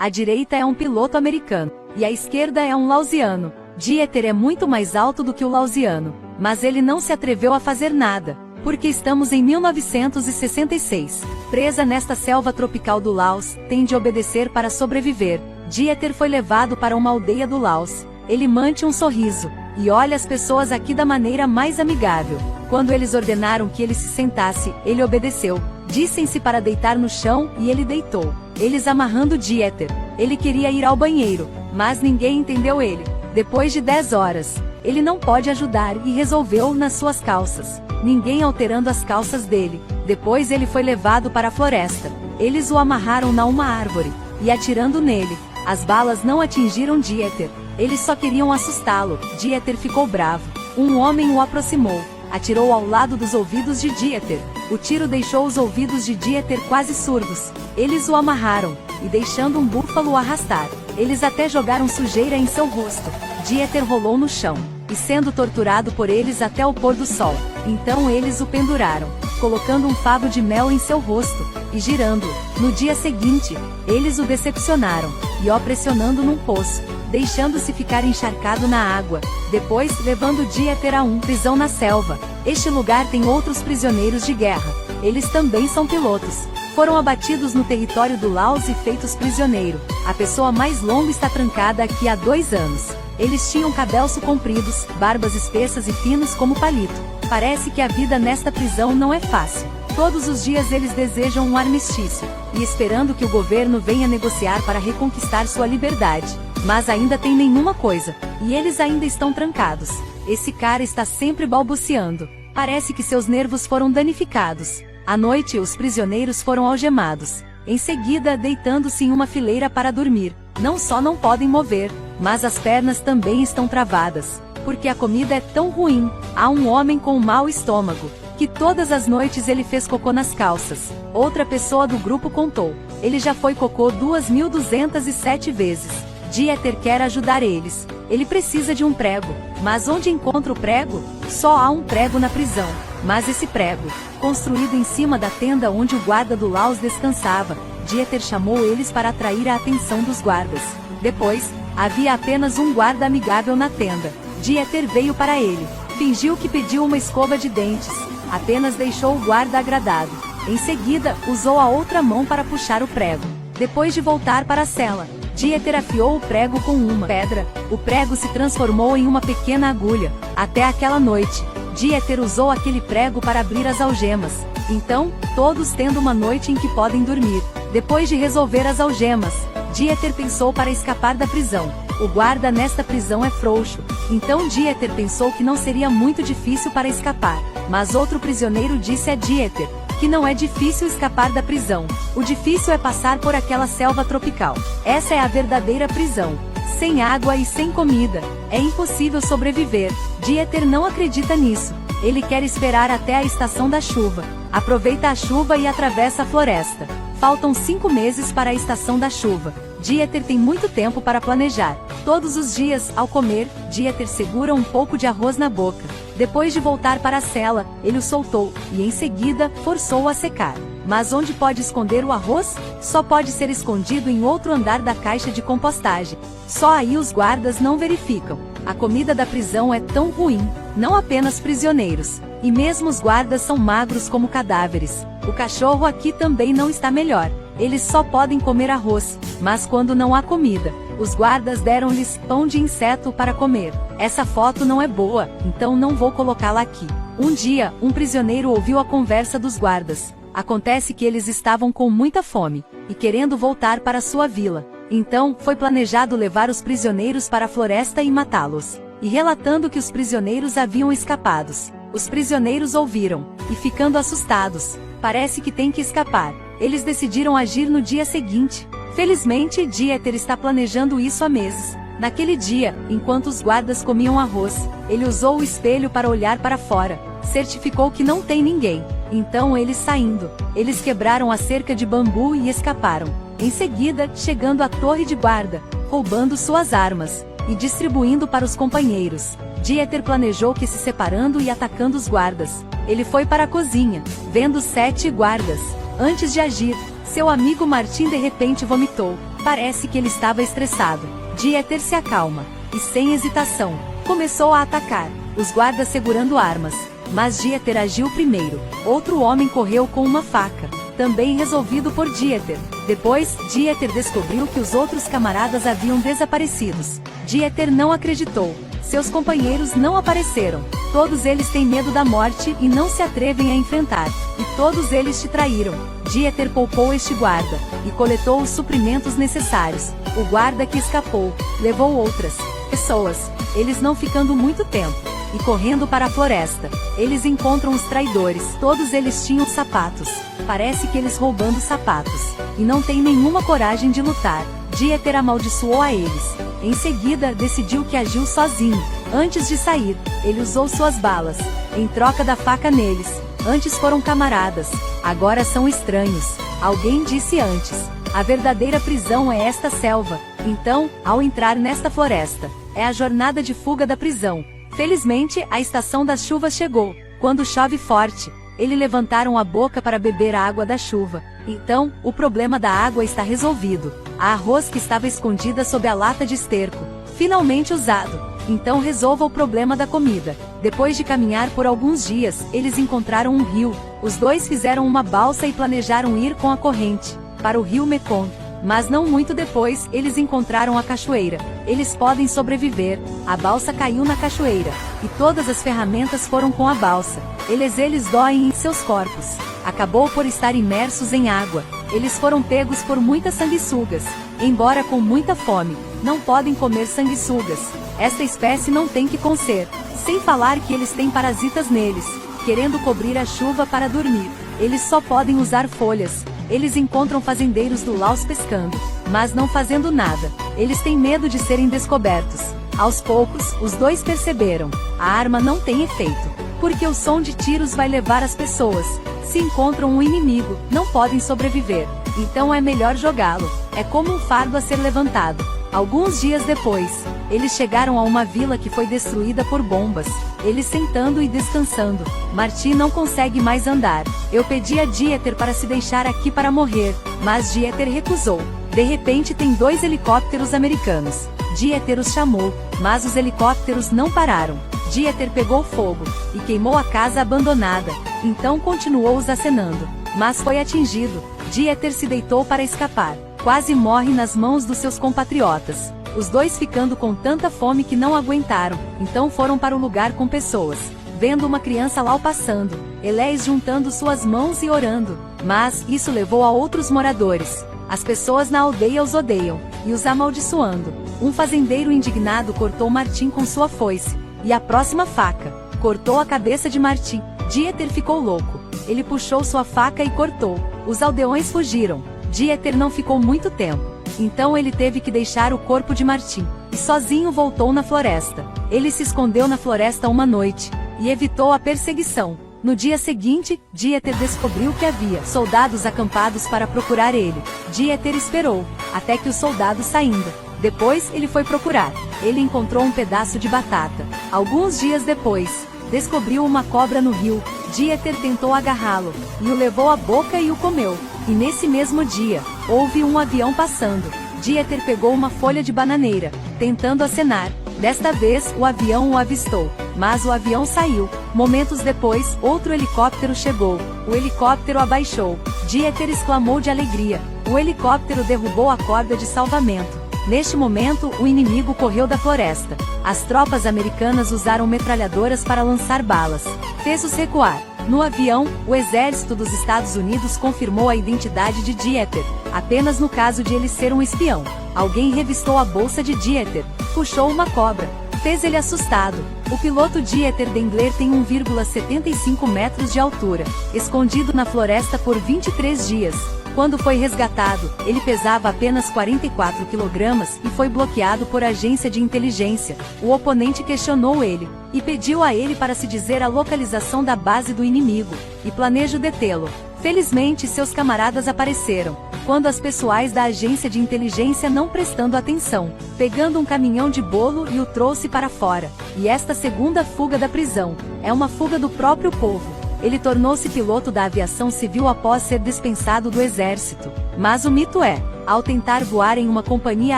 À direita é um piloto americano, e à esquerda é um lausiano. Dieter é muito mais alto do que o lausiano, mas ele não se atreveu a fazer nada, porque estamos em 1966. Presa nesta selva tropical do Laos, tem de obedecer para sobreviver. Dieter foi levado para uma aldeia do Laos. Ele mantém um sorriso, e olha as pessoas aqui da maneira mais amigável. Quando eles ordenaram que ele se sentasse, ele obedeceu. Dissem-se para deitar no chão, e ele deitou. Eles amarrando Dieter. Ele queria ir ao banheiro, mas ninguém entendeu ele. Depois de 10 horas, ele não pode ajudar e resolveu nas suas calças. Ninguém alterando as calças dele. Depois ele foi levado para a floresta. Eles o amarraram na uma árvore, e atirando nele. As balas não atingiram Dieter. Eles só queriam assustá-lo. Dieter ficou bravo. Um homem o aproximou. Atirou ao lado dos ouvidos de Dieter. O tiro deixou os ouvidos de Dieter quase surdos. Eles o amarraram, e deixando um búfalo o arrastar. Eles até jogaram sujeira em seu rosto. Dieter rolou no chão, e sendo torturado por eles até o pôr do sol. Então eles o penduraram, colocando um favo de mel em seu rosto, e girando-o. No dia seguinte, eles o decepcionaram, e o pressionando num poço, deixando-se ficar encharcado na água. Depois, levando Dieter a uma prisão na selva. Este lugar tem outros prisioneiros de guerra. Eles também são pilotos. Foram abatidos no território do Laos e feitos prisioneiro. A pessoa mais longa está trancada aqui há 2 anos. Eles tinham cabelos compridos, barbas espessas e finos como palito. Parece que a vida nesta prisão não é fácil. Todos os dias eles desejam um armistício, e esperando que o governo venha negociar para reconquistar sua liberdade. Mas ainda tem nenhuma coisa, e eles ainda estão trancados. Esse cara está sempre balbuciando. Parece que seus nervos foram danificados. À noite, os prisioneiros foram algemados. Em seguida, deitando-se em uma fileira para dormir. Não só não podem mover, mas as pernas também estão travadas, porque a comida é tão ruim. Há um homem com um mau estômago, que todas as noites ele fez cocô nas calças. Outra pessoa do grupo contou. Ele já foi cocô 2.207 vezes. Dieter quer ajudar eles. Ele precisa de um prego. Mas onde encontra o prego? Só há um prego na prisão. Mas esse prego, construído em cima da tenda onde o guarda do Laos descansava, Dieter chamou eles para atrair a atenção dos guardas. Depois, havia apenas um guarda amigável na tenda. Dieter veio para ele. Fingiu que pediu uma escova de dentes. Apenas deixou o guarda agradado. Em seguida, usou a outra mão para puxar o prego. Depois de voltar para a cela, Dieter afiou o prego com uma pedra. O prego se transformou em uma pequena agulha. Até aquela noite, Dieter usou aquele prego para abrir as algemas. Então, todos tendo uma noite em que podem dormir. Depois de resolver as algemas, Dieter pensou para escapar da prisão. O guarda nesta prisão é frouxo. Então Dieter pensou que não seria muito difícil para escapar. Mas outro prisioneiro disse a Dieter que não é difícil escapar da prisão. O difícil é passar por aquela selva tropical. Essa é a verdadeira prisão. Sem água e sem comida, é impossível sobreviver. Dieter não acredita nisso. Ele quer esperar até a estação da chuva. Aproveita a chuva e atravessa a floresta. Faltam 5 meses para a estação da chuva. Dieter tem muito tempo para planejar. Todos os dias, ao comer, Dieter segura um pouco de arroz na boca. Depois de voltar para a cela, ele o soltou, e em seguida, forçou-o a secar. Mas onde pode esconder o arroz? Só pode ser escondido em outro andar da caixa de compostagem. Só aí os guardas não verificam. A comida da prisão é tão ruim, não apenas prisioneiros. E mesmo os guardas são magros como cadáveres. O cachorro aqui também não está melhor. Eles só podem comer arroz, mas quando não há comida, os guardas deram-lhes pão de inseto para comer. Essa foto não é boa, então não vou colocá-la aqui. Um dia, um prisioneiro ouviu a conversa dos guardas. Acontece que eles estavam com muita fome, e querendo voltar para sua vila. Então, foi planejado levar os prisioneiros para a floresta e matá-los. E relatando que os prisioneiros haviam escapado. Os prisioneiros ouviram, e ficando assustados, parece que tem que escapar. Eles decidiram agir no dia seguinte. Felizmente, Dieter está planejando isso há meses. Naquele dia, enquanto os guardas comiam arroz, ele usou o espelho para olhar para fora. Certificou que não tem ninguém. Então eles saindo, eles quebraram a cerca de bambu e escaparam. Em seguida, chegando à torre de guarda, roubando suas armas, e distribuindo para os companheiros. Dieter planejou que se separando e atacando os guardas. Ele foi para a cozinha, vendo 7 guardas. Antes de agir, seu amigo Martin de repente vomitou. Parece que ele estava estressado. Dieter se acalma e, sem hesitação, começou a atacar, os guardas segurando armas. Mas Dieter agiu primeiro. Outro homem correu com uma faca, também resolvido por Dieter. Depois, Dieter descobriu que os outros camaradas haviam desaparecido. Dieter não acreditou. Seus companheiros não apareceram. Todos eles têm medo da morte e não se atrevem a enfrentar. E todos eles te traíram. Dieter poupou este guarda e coletou os suprimentos necessários. O guarda que escapou levou outras pessoas. Eles não ficando muito tempo e correndo para a floresta, eles encontram os traidores. Todos eles tinham sapatos. Parece que eles roubando sapatos. E não têm nenhuma coragem de lutar. Dieter amaldiçoou a eles. Em seguida, decidiu que agiu sozinho. Antes de sair, ele usou suas balas, em troca da faca neles. Antes foram camaradas, agora são estranhos. Alguém disse antes: a verdadeira prisão é esta selva. Então, ao entrar nesta floresta, é a jornada de fuga da prisão. Felizmente, a estação das chuvas chegou. Quando chove forte, eles levantaram a boca para beber a água da chuva. Então, o problema da água está resolvido. A arroz que estava escondida sob a lata de esterco, finalmente usado. Então resolva o problema da comida. Depois de caminhar por alguns dias, eles encontraram um rio. Os dois fizeram uma balsa e planejaram ir com a corrente para o rio Mekong. Mas não muito depois, eles encontraram a cachoeira. Eles podem sobreviver. A balsa caiu na cachoeira, e todas as ferramentas foram com a balsa. Eles doem em seus corpos. Acabou por estar imersos em água. Eles foram pegos por muitas sanguessugas. Embora com muita fome, não podem comer sanguessugas. Esta espécie não tem que conser. Sem falar que eles têm parasitas neles, querendo cobrir a chuva para dormir. Eles só podem usar folhas. Eles encontram fazendeiros do Laos pescando, mas não fazendo nada. Eles têm medo de serem descobertos. Aos poucos, os dois perceberam: a arma não tem efeito, porque o som de tiros vai levar as pessoas. Se encontram um inimigo, não podem sobreviver. Então é melhor jogá-lo. É como um fardo a ser levantado. Alguns dias depois, eles chegaram a uma vila que foi destruída por bombas. Eles sentando e descansando. Marty não consegue mais andar. Eu pedi a Dieter para se deixar aqui para morrer, mas Dieter recusou. De repente tem 2 helicópteros americanos. Dieter os chamou, mas os helicópteros não pararam. Dieter pegou fogo e queimou a casa abandonada. Então continuou os acenando, mas foi atingido. Dieter se deitou para escapar. Quase morre nas mãos dos seus compatriotas. Os dois ficando com tanta fome que não aguentaram, então foram para o lugar com pessoas. Vendo uma criança lá passando, eles juntando suas mãos e orando. Mas isso levou a outros moradores. As pessoas na aldeia os odeiam e os amaldiçoando. Um fazendeiro indignado cortou Martim com sua foice, e a próxima faca cortou a cabeça de Martim. Dieter ficou louco. Ele puxou sua faca e cortou. Os aldeões fugiram. Dieter não ficou muito tempo. Então ele teve que deixar o corpo de Martim, e sozinho voltou na floresta. Ele se escondeu na floresta uma noite, e evitou a perseguição. No dia seguinte, Dieter descobriu que havia soldados acampados para procurar ele. Dieter esperou, até que os soldados saindo. Depois ele foi procurar. Ele encontrou um pedaço de batata. Alguns dias depois, descobriu uma cobra no rio. Dieter tentou agarrá-lo, e o levou à boca e o comeu. E nesse mesmo dia, houve um avião passando. Dieter pegou uma folha de bananeira, tentando acenar. Desta vez, o avião o avistou, mas o avião saiu. Momentos depois, outro helicóptero chegou. O helicóptero abaixou. Dieter exclamou de alegria. O helicóptero derrubou a corda de salvamento. Neste momento, o inimigo correu da floresta. As tropas americanas usaram metralhadoras para lançar balas. Fez-os recuar. No avião, o exército dos Estados Unidos confirmou a identidade de Dieter, apenas no caso de ele ser um espião. Alguém revistou a bolsa de Dieter, puxou uma cobra, fez ele assustado. O piloto Dieter Dengler tem 1,75 metros de altura, escondido na floresta por 23 dias. Quando foi resgatado, ele pesava apenas 44 kg e foi bloqueado por agência de inteligência. O oponente questionou ele e pediu a ele para se dizer a localização da base do inimigo, e planeja detê-lo. Felizmente seus camaradas apareceram, quando as pessoais da agência de inteligência não prestando atenção, pegando um caminhão de bolo e o trouxe para fora. E esta segunda fuga da prisão é uma fuga do próprio povo. Ele tornou-se piloto da aviação civil após ser dispensado do exército. Mas o mito é, ao tentar voar em uma companhia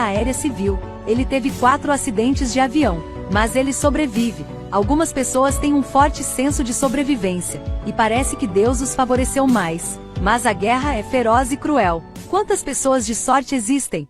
aérea civil, ele teve 4 acidentes de avião, mas ele sobrevive. Algumas pessoas têm um forte senso de sobrevivência, e parece que Deus os favoreceu mais. Mas a guerra é feroz e cruel. Quantas pessoas de sorte existem?